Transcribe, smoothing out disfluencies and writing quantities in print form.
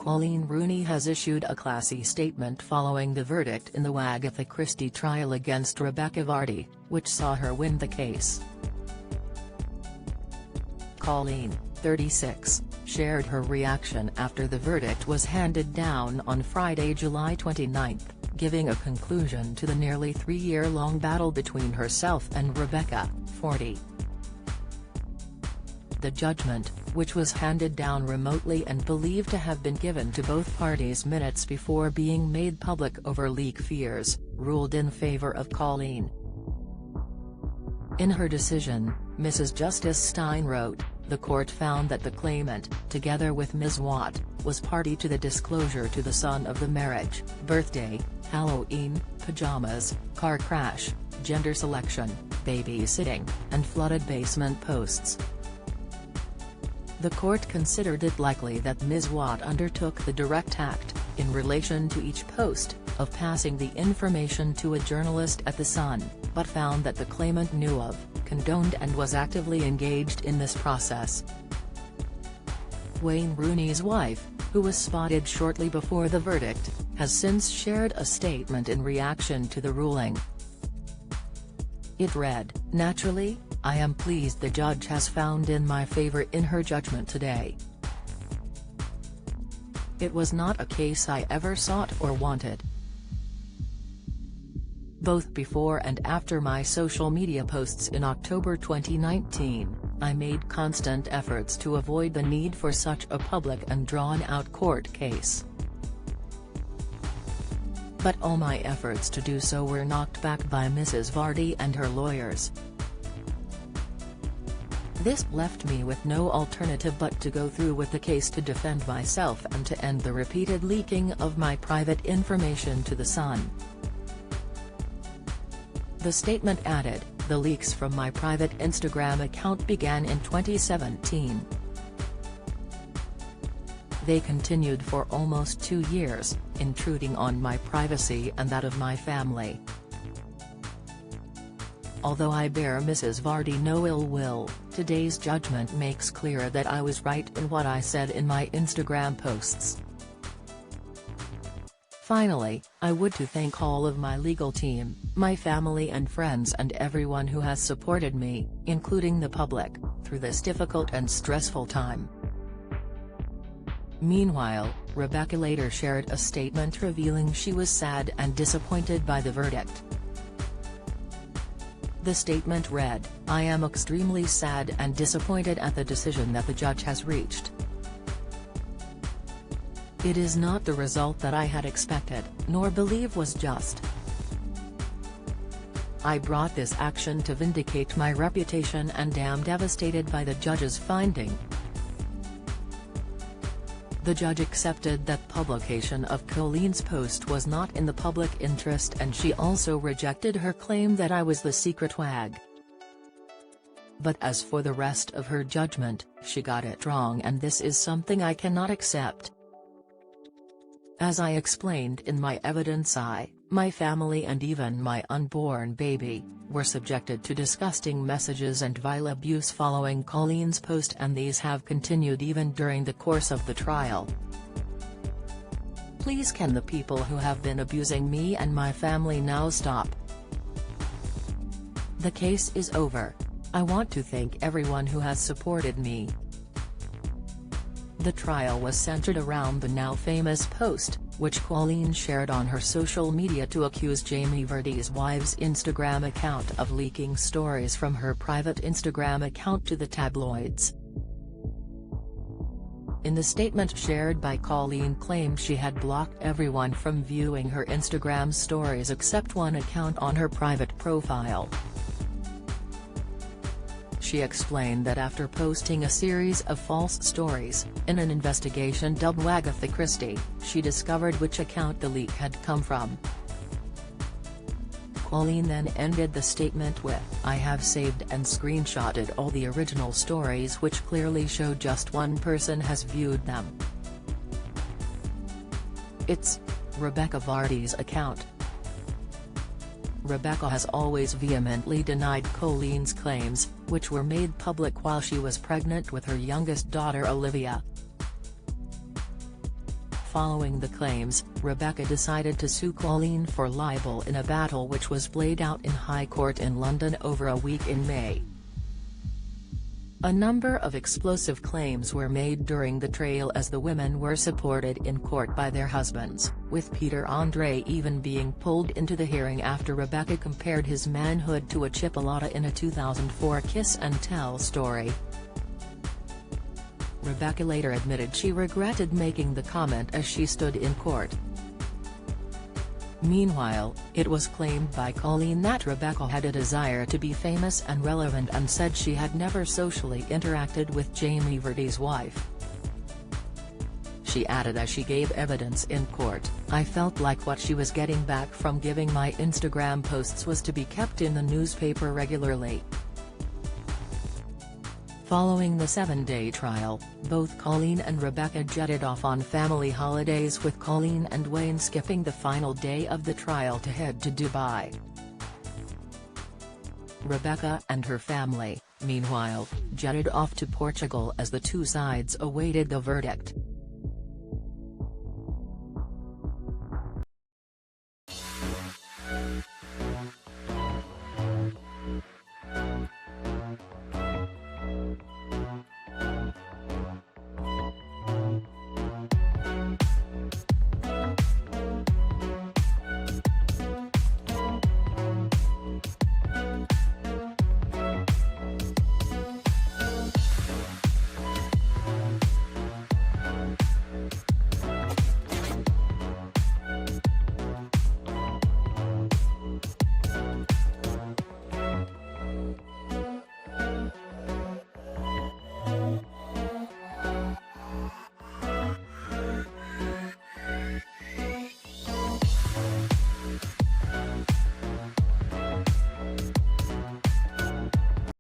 Coleen Rooney has issued a classy statement following the verdict in the Wagatha Christie trial against Rebekah Vardy, which saw her win the case. Coleen, 36, shared her reaction after the verdict was handed down on Friday, July 29, giving a conclusion to the nearly 3-year-long battle between herself and Rebekah, 40. The judgment, which was handed down remotely and believed to have been given to both parties minutes before being made public over leak fears, ruled in favor of Coleen. In her decision, Mrs. Justice Stein wrote, "The court found that the claimant, together with Ms. Watt, was party to the disclosure to the son of the marriage, birthday, Halloween, pajamas, car crash, gender selection, babysitting, and flooded basement posts." The court considered it likely that Ms. Watt undertook the direct act, in relation to each post, of passing the information to a journalist at The Sun, but found that the claimant knew of, condoned and was actively engaged in this process. Coleen Rooney's wife, who was spotted shortly before the verdict, has since shared a statement in reaction to the ruling. It read, "Naturally, I am pleased the judge has found in my favor in her judgment today. It was not a case I ever sought or wanted. Both before and after my social media posts in October 2019, I made constant efforts to avoid the need for such a public and drawn-out court case. But all my efforts to do so were knocked back by Mrs. Vardy and her lawyers. This left me with no alternative but to go through with the case to defend myself and to end the repeated leaking of my private information to The Sun." The statement added, "The leaks from my private Instagram account began in 2017. They continued for almost 2 years, intruding on my privacy and that of my family. Although I bear Mrs. Vardy no ill will, today's judgment makes clear that I was right in what I said in my Instagram posts. Finally, I would to thank all of my legal team, my family and friends and everyone who has supported me, including the public, through this difficult and stressful time." Meanwhile, Rebekah later shared a statement revealing she was sad and disappointed by the verdict. The statement read, "I am extremely sad and disappointed at the decision that the judge has reached. It is not the result that I had expected, nor believe was just. I brought this action to vindicate my reputation and am devastated by the judge's finding." The judge accepted that publication of Coleen's post was not in the public interest and she also rejected her claim that I was the secret wag. But as for the rest of her judgment, she got it wrong and this is something I cannot accept. As I explained in my evidence, my family and even my unborn baby, were subjected to disgusting messages and vile abuse following Coleen's post, and these have continued even during the course of the trial. Please can the people who have been abusing me and my family now stop? The case is over. I want to thank everyone who has supported me." The trial was centered around the now famous post, which Coleen shared on her social media to accuse Jamie Vardy's wife's Instagram account of leaking stories from her private Instagram account to the tabloids. In the statement shared by Coleen, claimed she had blocked everyone from viewing her Instagram stories except one account on her private profile. She explained that after posting a series of false stories, in an investigation dubbed Wagatha Christie, she discovered which account the leak had come from. Coleen then ended the statement with, "I have saved and screenshotted all the original stories which clearly show just one person has viewed them. It's Rebekah Vardy's account." Rebekah has always vehemently denied Coleen's claims, which were made public while she was pregnant with her youngest daughter Olivia. Following the claims, Rebekah decided to sue Coleen for libel in a battle which was played out in High Court in London over a week in May. A number of explosive claims were made during the trial as the women were supported in court by their husbands, with Peter Andre even being pulled into the hearing after Rebekah compared his manhood to a chipolata in a 2004 Kiss and Tell story. Rebekah later admitted she regretted making the comment as she stood in court. Meanwhile, it was claimed by Coleen that Rebekah had a desire to be famous and relevant and said she had never socially interacted with Jamie Vardy's wife. She added as she gave evidence in court, "I felt like what she was getting back from giving my Instagram posts was to be kept in the newspaper regularly." Following the 7-day trial, both Coleen and Rebekah jetted off on family holidays, with Coleen and Wayne skipping the final day of the trial to head to Dubai. Rebekah and her family, meanwhile, jetted off to Portugal as the two sides awaited the verdict.